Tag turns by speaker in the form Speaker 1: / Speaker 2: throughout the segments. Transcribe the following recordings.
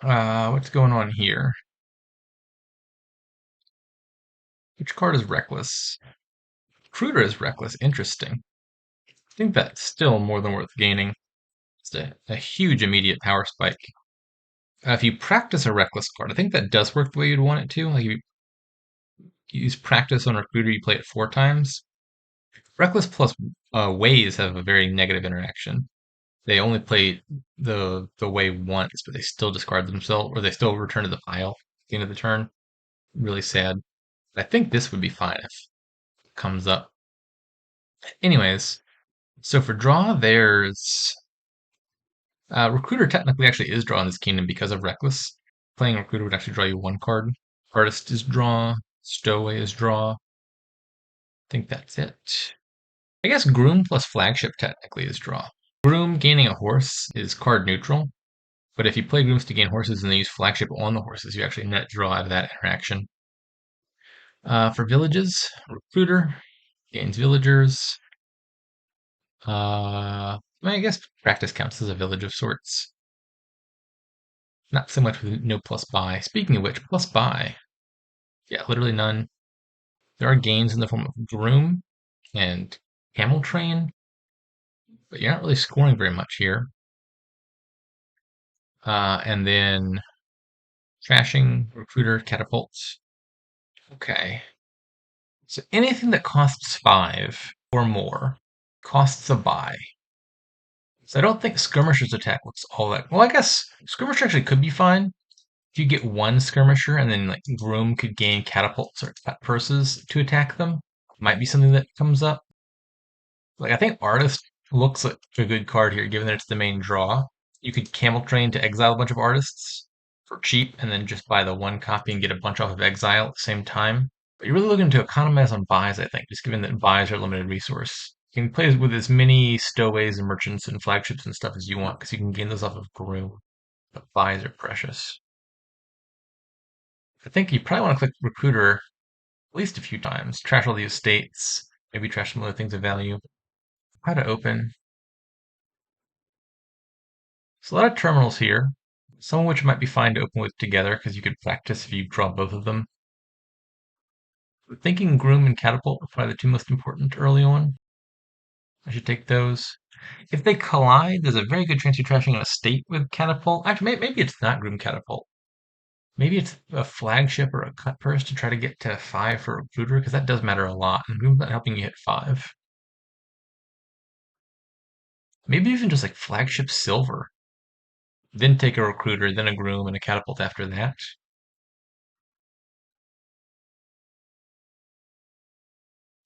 Speaker 1: What's going on here? Which card is reckless? Recruiter is reckless. Interesting. I think that's still more than worth gaining. It's a huge immediate power spike. If you practice a reckless card, I think that does work the way you'd want it to. Like if you use practice on Recruiter, you play it 4 times. Reckless plus ways have a very negative interaction. They only play the way once, but they still discard themselves, or they still return to the pile at the end of the turn. Really sad. I think this would be fine if it comes up. Anyways, so for draw, there's Recruiter technically actually is draw in this kingdom because of Reckless. Playing Recruiter would actually draw you 1 card. Artist is draw. Stowaway is draw. I think that's it. I guess Groom plus Flagship technically is draw. Groom gaining a horse is card neutral, but if you play Grooms to gain horses and then use Flagship on the horses, you actually net draw out of that interaction. For villages, Recruiter gains villagers. I guess practice counts as a village of sorts. Not so much with no plus buy. Speaking of which, plus buy. Yeah, literally none. There are gains in the form of Groom and Camel Train, but you're not really scoring very much here. And then Trashing, Recruiter, Catapults. Okay. So anything that costs 5 or more costs a buy. So I don't think Skirmisher's attack looks all that... Well, I guess Skirmisher actually could be fine. If you get 1 Skirmisher and then like Groom could gain catapults or cut purses to attack them, might be something that comes up. Like I think Artist looks like a good card here, given that it's the main draw. You could Camel Train to exile a bunch of artists for cheap, and then just buy the 1 copy and get a bunch off of exile at the same time. But you're really looking to economize on buys, I think, just given that buys are a limited resource. You can play with as many stowaways and merchants and flagships and stuff as you want, because you can gain those off of Groom. But buys are precious. I think you probably want to click Recruiter at least a few times. Trash all the estates, maybe trash some other things of value. How to open. There's a lot of terminals here, some of which might be fine to open with together because you could practice if you draw both of them. I'm thinking Groom and Catapult are probably the 2 most important early on. I should take those. If they collide, there's a very good chance you're trashing an estate with Catapult. Actually, maybe it's not Groom Catapult. Maybe it's a flagship or a cut purse to try to get to 5 for Recruiter, because that does matter a lot, and Groom's not helping you hit 5. Maybe even just like flagship silver. Then take a Recruiter, then a Groom, and a Catapult after that.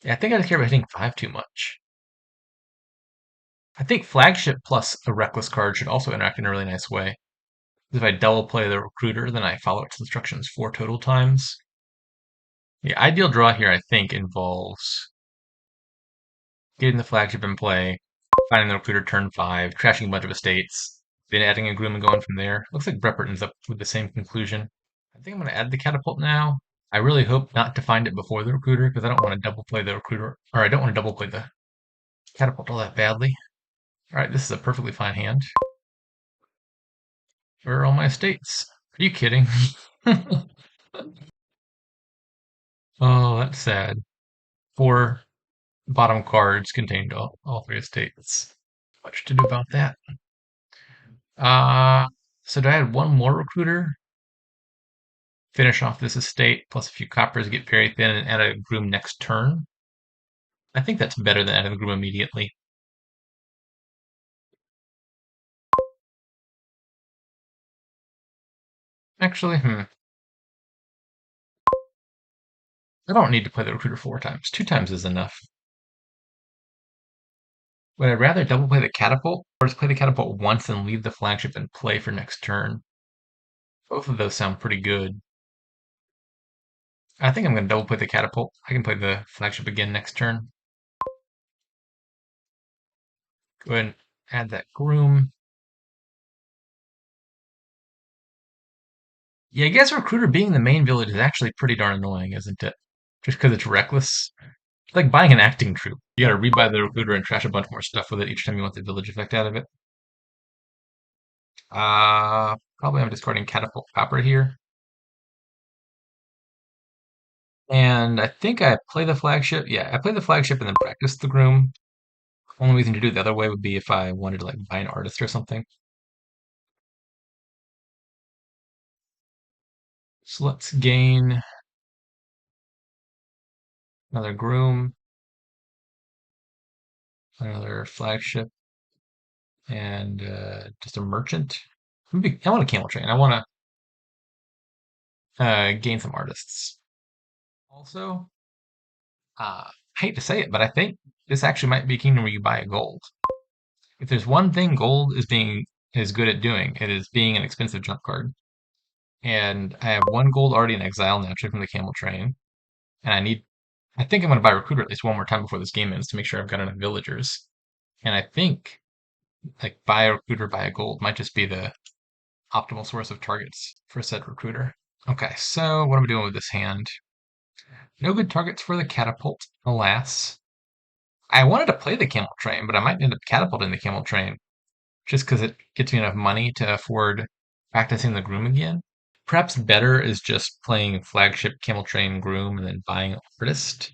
Speaker 1: Yeah, I think I just care about hitting 5 too much. I think flagship plus a reckless card should also interact in a really nice way. If I double play the Recruiter, then I follow its instructions 4 total times. The ideal draw here, I think, involves getting the flagship in play, finding the Recruiter turn 5, trashing a bunch of estates, then adding a Groom and going from there. Looks like breppert ends up with the same conclusion. I think I'm going to add the Catapult now. I really hope not to find it before the Recruiter, because I don't want to double play the Recruiter, or I don't want to double play the Catapult all that badly. Alright, this is a perfectly fine hand. Where are all my estates? Are you kidding? Oh, that's sad. 4 bottom cards contained all 3 estates. Much to do about that. So do I add 1 more Recruiter? Finish off this estate, plus a few coppers, get very thin, and add a Groom next turn? I think that's better than adding the Groom immediately. Actually, I don't need to play the Recruiter 4 times. 2 times is enough. Would I rather double play the Catapult, or just play the Catapult once and leave the flagship in play for next turn? Both of those sound pretty good. I think I'm going to double play the Catapult. I can play the flagship again next turn. Go ahead and add that Groom. Yeah, I guess Recruiter being the main village is actually pretty darn annoying, isn't it? Just because it's reckless. It's like buying an acting troupe. You gotta rebuy the Recruiter and trash a bunch more stuff with it each time you want the village effect out of it. Probably I'm discarding Catapult Copper here. And I think I play the flagship. Yeah, I play the flagship and then practice the groom. Only reason to do it the other way would be if I wanted to like buy an artist or something. So let's gain another groom, another flagship, and just a merchant. I want a camel train. I want to gain some artists. Also, I hate to say it, but I think this actually might be a kingdom where you buy a gold. If there's one thing gold is good at doing, it is being an expensive jump card. And I have one gold already in exile naturally from the camel train, and I think I'm going to buy Recruiter at least one more time before this game ends to make sure I've got enough villagers. And I think like buy a Recruiter, buy a gold might just be the optimal source of targets for said Recruiter. Okay, so what am I doing with this hand? No good targets for the catapult, alas. I wanted to play the camel train, but I might end up catapulting the camel train just because it gets me enough money to afford practicing the groom again. Perhaps better is just playing flagship camel train groom and then buying artist.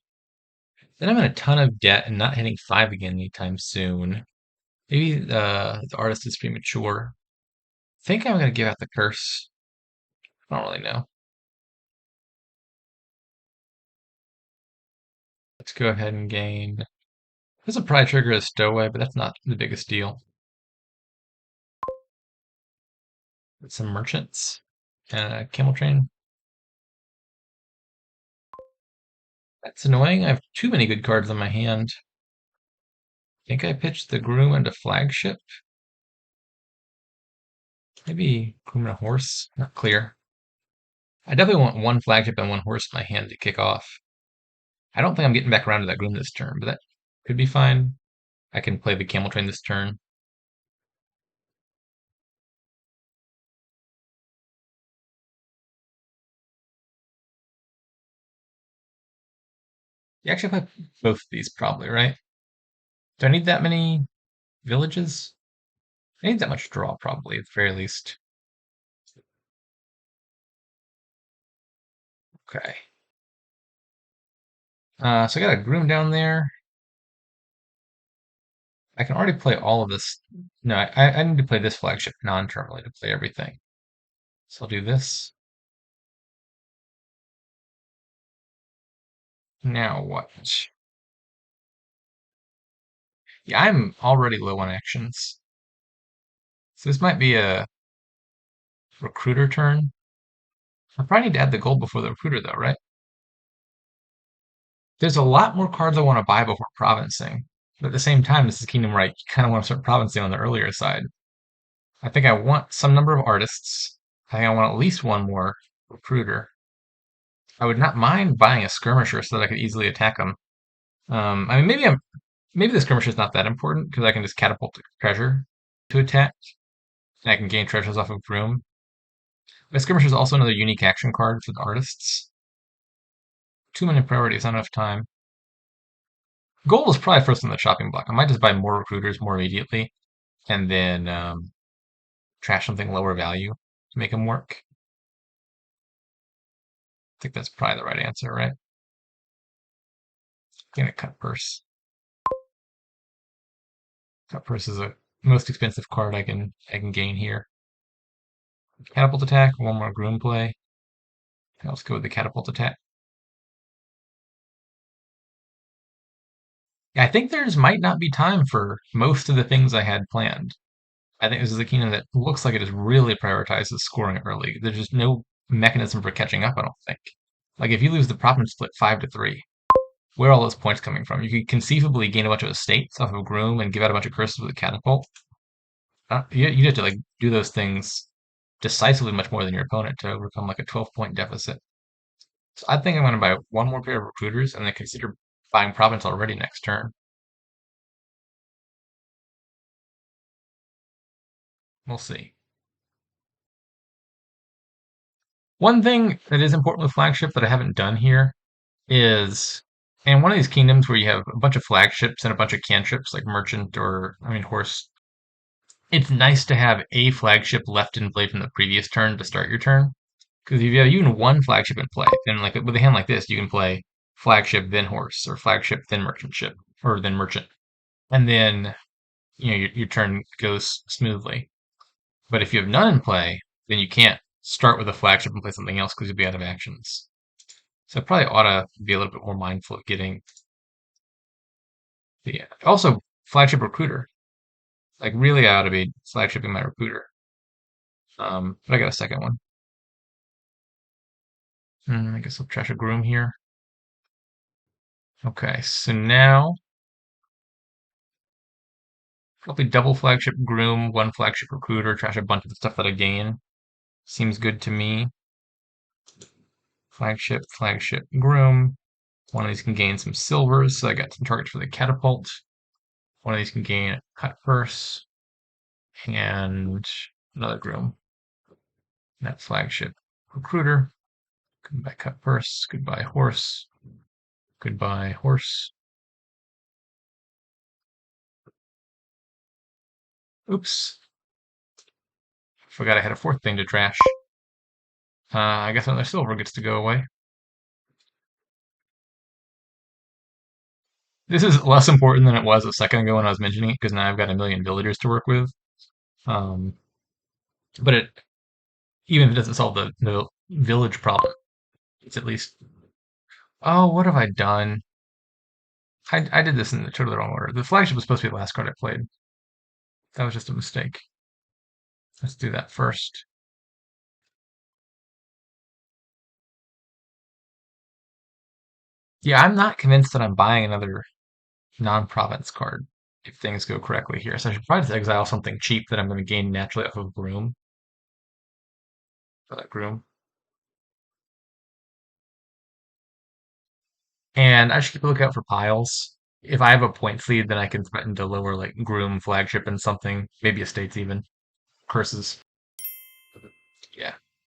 Speaker 1: Then I'm in a ton of debt and not hitting 5 again anytime soon. Maybe the artist is premature. I think I'm going to give out the curse. I don't really know. Let's go ahead and gain. This will probably trigger a stowaway, but that's not the biggest deal. With some merchants and a camel train. That's annoying. I have too many good cards in my hand. I think I pitched the groom and a flagship. Maybe groom and a horse. Not clear. I definitely want one flagship and one horse in my hand to kick off. I don't think I'm getting back around to that groom this turn, but that could be fine. I can play the camel train this turn. You actually play both of these probably, right? Do I need that many villages? I need that much draw probably, at the very least. Okay. So I got a groom down there. I can already play all of this. No, I need to play this flagship non-terminally to play everything. So I'll do this. Now what? Yeah, I'm already low on actions. So this might be a recruiter turn. I probably need to add the gold before the recruiter though, right? There's a lot more cards I want to buy before provincing. But at the same time, this is Kingdom Right. You kind of want to start provincing on the earlier side. I think I want some number of artists. I think I want at least one more recruiter. I would not mind buying a skirmisher so that I could easily attack them. I mean, maybe the skirmisher is not that important because I can just catapult the treasure to attack, and I can gain treasures off of Groom. But skirmisher is also another unique action card for the artists. Too many priorities, not enough time. Gold is probably first on the shopping block. I might just buy more recruiters more immediately, and then trash something lower value to make them work. I think that's probably the right answer, right? I'm gonna cut purse. Cut purse is the most expensive card I can gain here. Catapult attack, one more groom play. Let's go with the catapult attack. Yeah, I think there's might not be time for most of the things I had planned. I think this is a kingdom that looks like it is really prioritizes scoring early. There's just no mechanism for catching up, I don't think. Like if you lose the province split 5-3, where are all those points coming from? You could conceivably gain a bunch of estates off of Groom and give out a bunch of curses with a catapult. You have to like do those things decisively much more than your opponent to overcome like a 12-point deficit. So I think I'm going to buy one more pair of recruiters and then consider buying province already next turn. We'll see. One thing that is important with flagship that I haven't done here is in one of these kingdoms where you have a bunch of flagships and a bunch of cantrips like merchant or I mean horse It's nice to have a flagship left in play from the previous turn to start your turn. Because if you have even one flagship in play, then like with a hand like this, you can play flagship then horse or flagship then merchant ship or then merchant, and then your turn goes smoothly. But if you have none in play, then you can't start with a flagship and play something else because you'll be out of actions. So I probably ought to be a little bit more mindful of getting the also flagship recruiter. Like really, I ought to be flagshipping my recruiter. But I got a second one. I guess I'll trash a groom here. Okay, so now probably double flagship groom, one flagship recruiter, trash a bunch of the stuff that I gain. Seems good to me. Flagship groom. One of these can gain some silvers, so I got some targets for the catapult. One of these can gain a cut purse and another groom. That flagship recruiter. Goodbye cut purse. Goodbye horse. Goodbye horse. Oops. Forgot I had a fourth thing to trash. I guess another silver gets to go away. This is less important than it was a second ago when I was mentioning it, because now I've got a million villagers to work with. Um, but even if it doesn't solve the village problem, it's at least. Oh, what have I done? I did this in the totally wrong order. The flagship was supposed to be the last card I played. That was just a mistake. Let's do that first. Yeah, I'm not convinced that I'm buying another non-province card if things go correctly here. So I should probably just exile something cheap that I'm going to gain naturally off of Groom. For that Groom. And I should keep a lookout for piles. If I have a point lead, then I can threaten to lower like Groom, flagship, and something, maybe estates even. Curses. Yeah.